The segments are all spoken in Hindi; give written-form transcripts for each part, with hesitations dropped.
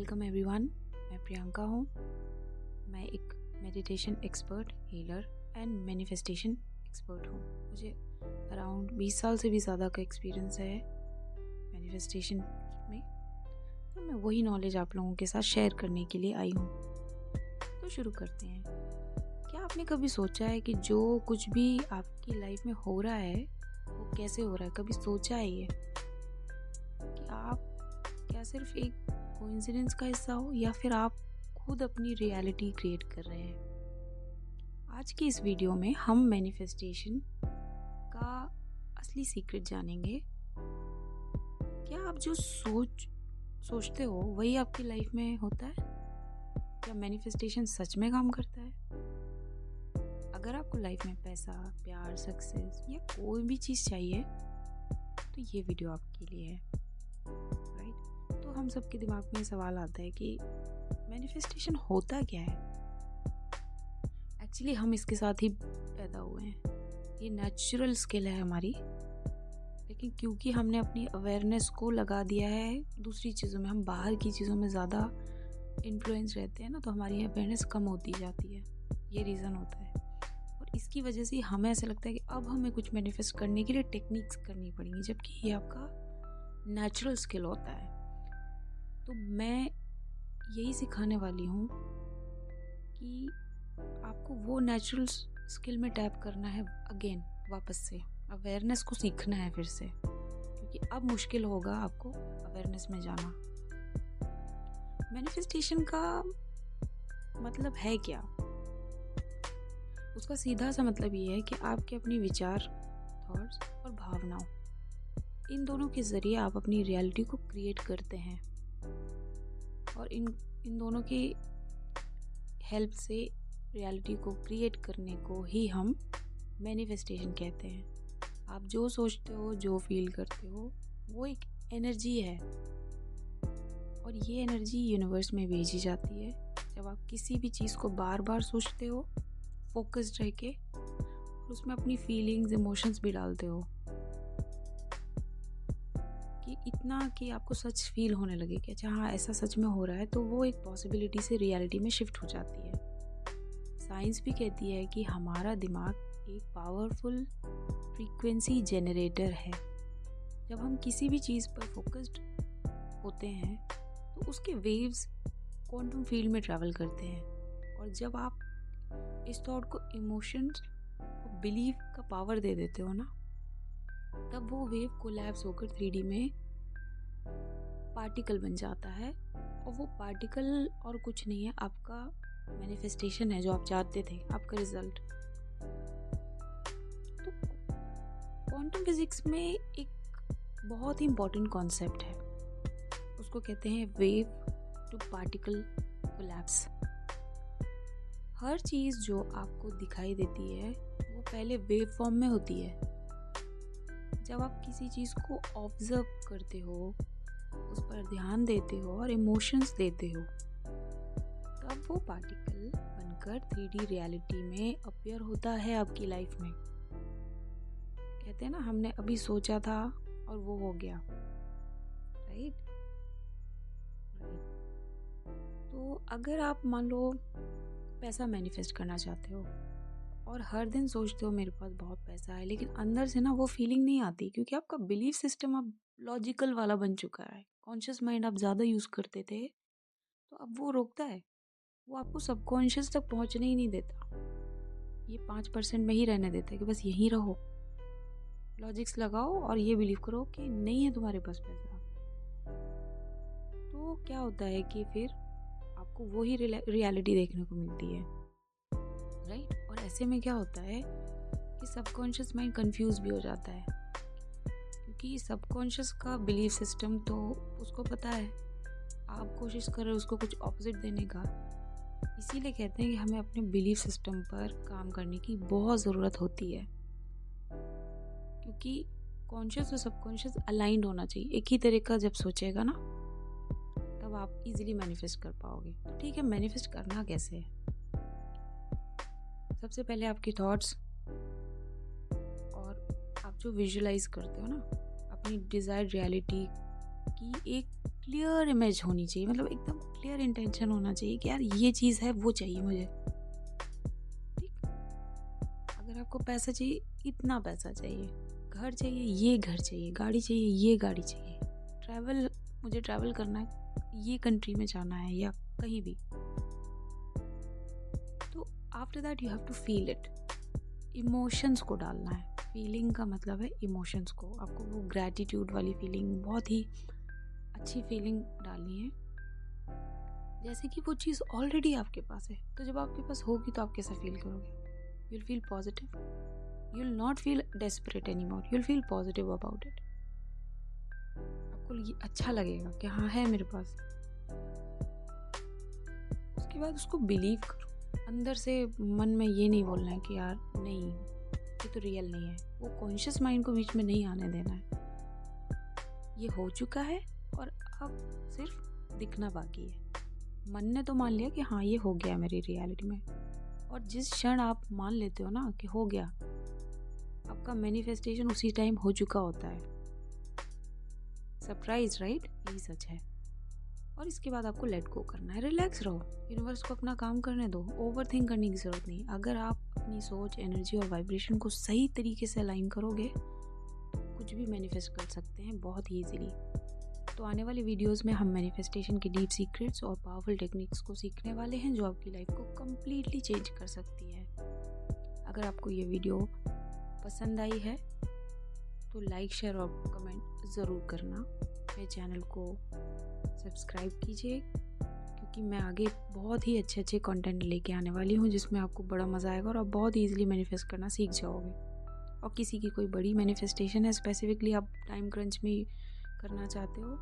Welcome everyone. मैं प्रियंका हूँ। मैं एक meditation expert, healer and manifestation expert हूँ। मुझे अराउंड 20 साल से भी ज़्यादा का एक्सपीरियंस है मैनिफेस्टेशन में। तो मैं वही नॉलेज आप लोगों के साथ शेयर करने के लिए आई हूँ। तो शुरू करते हैं। क्या आपने कभी सोचा है कि जो कुछ भी आपकी लाइफ में हो रहा है वो कैसे हो रहा है? कभी सोचा है ये कि आप क्या सिर्फ एक कोइंसिडेंस का हिस्सा हो या फिर आप खुद अपनी रियलिटी क्रिएट कर रहे हैं? आज की इस वीडियो में हम मैनिफेस्टेशन का असली सीक्रेट जानेंगे। क्या आप जो सोचते हो वही आपकी लाइफ में होता है? क्या मैनिफेस्टेशन सच में काम करता है? अगर आपको लाइफ में पैसा, प्यार, सक्सेस या कोई भी चीज़ चाहिए तो ये वीडियो आपके लिए है। राइट? तो हम सबके दिमाग में सवाल आता है कि मैनिफेस्टेशन होता क्या है? एक्चुअली हम इसके साथ ही पैदा हुए हैं। ये नेचुरल स्किल है हमारी, लेकिन क्योंकि हमने अपनी अवेयरनेस को लगा दिया है दूसरी चीज़ों में, हम बाहर की चीज़ों में ज़्यादा इन्फ्लुएंस रहते हैं ना, तो हमारी अवेयरनेस कम होती जाती है। ये रीज़न होता है। और इसकी वजह से हमें ऐसा लगता है कि अब हमें कुछ मैनिफेस्ट करने के लिए टेक्निक्स करनी पड़ेंगी, जबकि ये आपका नेचुरल स्किल होता है। तो मैं यही सिखाने वाली हूँ कि आपको वो नेचुरल स्किल में टैप करना है अगेन, वापस से अवेयरनेस को सीखना है फिर से, क्योंकि अब मुश्किल होगा आपको अवेयरनेस में जाना। मैनिफेस्टेशन का मतलब है क्या? उसका सीधा सा मतलब ये है कि आपके अपने विचार, थॉट्स और भावनाओं, इन दोनों के ज़रिए आप अपनी रियलिटी को क्रिएट करते हैं। और इन दोनों की हेल्प से रियलिटी को क्रिएट करने को ही हम मैनिफेस्टेशन कहते हैं। आप जो सोचते हो, जो फील करते हो, वो एक एनर्जी है और ये एनर्जी यूनिवर्स में भेजी जाती है जब आप किसी भी चीज़ को बार बार सोचते हो, फोकस्ड रह के, और उसमें अपनी फीलिंग्स, इमोशंस भी डालते हो, कि इतना कि आपको सच फील होने लगे कि अच्छा हाँ, ऐसा सच में हो रहा है, तो वो एक पॉसिबिलिटी से रियलिटी में शिफ्ट हो जाती है। साइंस भी कहती है कि हमारा दिमाग एक पावरफुल फ्रीक्वेंसी जनरेटर है। जब हम किसी भी चीज़ पर फोकस्ड होते हैं तो उसके वेव्स क्वांटम फील्ड में ट्रैवल करते हैं, और जब आप इस थॉट को, इमोशंस और बिलीफ का पावर दे देते हो ना, तब वो वेव कोलैप्स होकर 3D में पार्टिकल बन जाता है। और वो पार्टिकल और कुछ नहीं है, आपका मैनिफेस्टेशन है, जो आप चाहते थे, आपका रिजल्ट। तो क्वांटम फिजिक्स में एक बहुत ही इम्पोर्टेंट कॉन्सेप्ट है, उसको कहते हैं वेव टू पार्टिकल कोलैप्स। हर चीज़ जो आपको दिखाई देती है वो पहले वेव फॉर्म में होती है। जब आप किसी चीज़ को ऑब्जर्व करते हो, उस पर ध्यान देते हो और इमोशंस देते हो, तब वो पार्टिकल बनकर 3D रियलिटी में अपीयर होता है आपकी लाइफ में। कहते हैं ना, हमने अभी सोचा था और वो हो गया। राइट? तो अगर आप मान लो पैसा मैनिफेस्ट करना चाहते हो और हर दिन सोचते हो मेरे पास बहुत पैसा है, लेकिन अंदर से ना वो फीलिंग नहीं आती, क्योंकि आपका बिलीफ सिस्टम अब लॉजिकल वाला बन चुका है। कॉन्शियस माइंड आप ज़्यादा यूज़ करते थे, तो अब वो रोकता है, वो आपको सबकॉन्शियस तक पहुंचने ही नहीं देता। ये 5% में ही रहने देता है कि बस यहीं रहो, लॉजिक्स लगाओ और ये बिलीव करो कि नहीं है तुम्हारे पास पैसा। तो क्या होता है कि फिर आपको वही रियलिटी देखने को मिलती है। राइट? और ऐसे में क्या होता है कि सबकॉन्शियस माइंड कंफ्यूज भी हो जाता है, क्योंकि सबकॉन्शियस का बिलीफ सिस्टम तो उसको पता है, आप कोशिश कर रहे हो उसको कुछ ऑपोजिट देने का। इसीलिए कहते हैं कि हमें अपने बिलीफ सिस्टम पर काम करने की बहुत ज़रूरत होती है, क्योंकि कॉन्शियस और सबकॉन्शियस अलाइंड होना चाहिए। एक ही तरह का जब सोचेगा ना, तब आप इजीली मैनिफेस्ट कर पाओगे। तो ठीक है, मैनिफेस्ट करना कैसे है? सबसे पहले आपकी थॉट्स और आप जो विजुलाइज करते हो ना, अपनी डिज़ायर्ड रियलिटी की एक क्लियर इमेज होनी चाहिए, मतलब एकदम क्लियर इंटेंशन होना चाहिए कि यार ये चीज़ है, वो चाहिए मुझे। ठीक, अगर आपको पैसा चाहिए, इतना पैसा चाहिए, घर चाहिए, ये घर चाहिए, गाड़ी चाहिए, ये गाड़ी चाहिए, ट्रैवल, मुझे ट्रैवल करना है, ये कंट्री में जाना है या कहीं भी, तो after that you have to feel it. Emotions को डालना है। फीलिंग का मतलब है इमोशंस को, आपको वो ग्रैटिट्यूड वाली फीलिंग, बहुत ही अच्छी फीलिंग डालनी है, जैसे कि वो चीज़ ऑलरेडी आपके पास है। तो जब आपके पास होगी तो आप कैसा फील करोगे? you'll feel positive, you'll not feel desperate anymore, you'll feel positive about it। आपको ये अच्छा लगेगा कि हाँ है मेरे पास। उसके बाद उसको बिलीव करो, अंदर से मन में ये नहीं बोलना है कि यार नहीं ये तो रियल नहीं है, वो कॉन्शियस माइंड को बीच में नहीं आने देना है। ये हो चुका है और अब सिर्फ दिखना बाकी है। मन ने तो मान लिया कि हाँ ये हो गया मेरी रियलिटी में, और जिस क्षण आप मान लेते हो ना कि हो गया, आपका मैनिफेस्टेशन उसी टाइम हो चुका होता है। Surprise, right? यही सच है। और इसके बाद आपको लेट गो करना है, रिलैक्स रहो, यूनिवर्स को अपना काम करने दो, ओवर थिंक करने की ज़रूरत नहीं। अगर आप अपनी सोच, एनर्जी और वाइब्रेशन को सही तरीके से अलाइन करोगे तो कुछ भी मैनिफेस्ट कर सकते हैं बहुत ही ईजीली। तो आने वाली वीडियोस में हम मैनिफेस्टेशन के डीप सीक्रेट्स और पावरफुल टेक्निक्स को सीखने वाले हैं जो आपकी लाइफ को कम्प्लीटली चेंज कर सकती है। अगर आपको ये वीडियो पसंद आई है तो लाइक, शेयर और कमेंट ज़रूर करना। मेरे चैनल को सब्सक्राइब कीजिए, क्योंकि मैं आगे बहुत ही अच्छे अच्छे कंटेंट लेके आने वाली हूँ जिसमें आपको बड़ा मज़ा आएगा और आप बहुत ईजिली मैनिफेस्ट करना सीख जाओगे। और किसी की कोई बड़ी मैनिफेस्टेशन है, स्पेसिफिकली आप टाइम क्रंच में करना चाहते हो,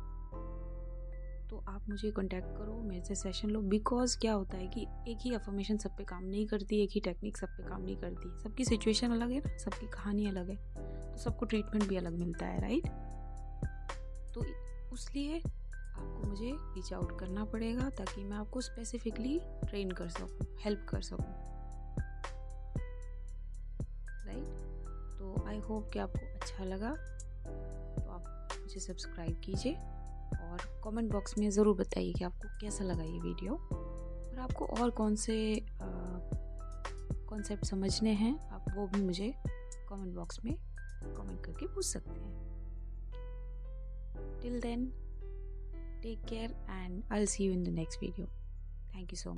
तो आप मुझे कांटेक्ट करो, मेरे से सेशन लो। बिकॉज क्या होता है कि एक ही अफर्मेशन सब पे काम नहीं करती, एक ही टेक्निक सब पे काम नहीं करती, सबकी सिचुएशन अलग है ना, सबकी कहानी अलग है, तो सबको ट्रीटमेंट भी अलग मिलता है, राइट? तो इसलिए आपको मुझे रीच आउट करना पड़ेगा ताकि मैं आपको स्पेसिफिकली ट्रेन कर सकूँ, हेल्प कर सकूँ, राइट? तो आई होप कि आपको अच्छा लगा। तो आप मुझे सब्सक्राइब कीजिए और कमेंट बॉक्स में ज़रूर बताइए कि आपको कैसा लगा ये वीडियो, और आपको और कौन से कॉन्सेप्ट समझने हैं, आप वो भी मुझे कमेंट बॉक्स में कमेंट करके पूछ सकते हैं। Till then, take care and I'll see you in the next video. Thank you so much.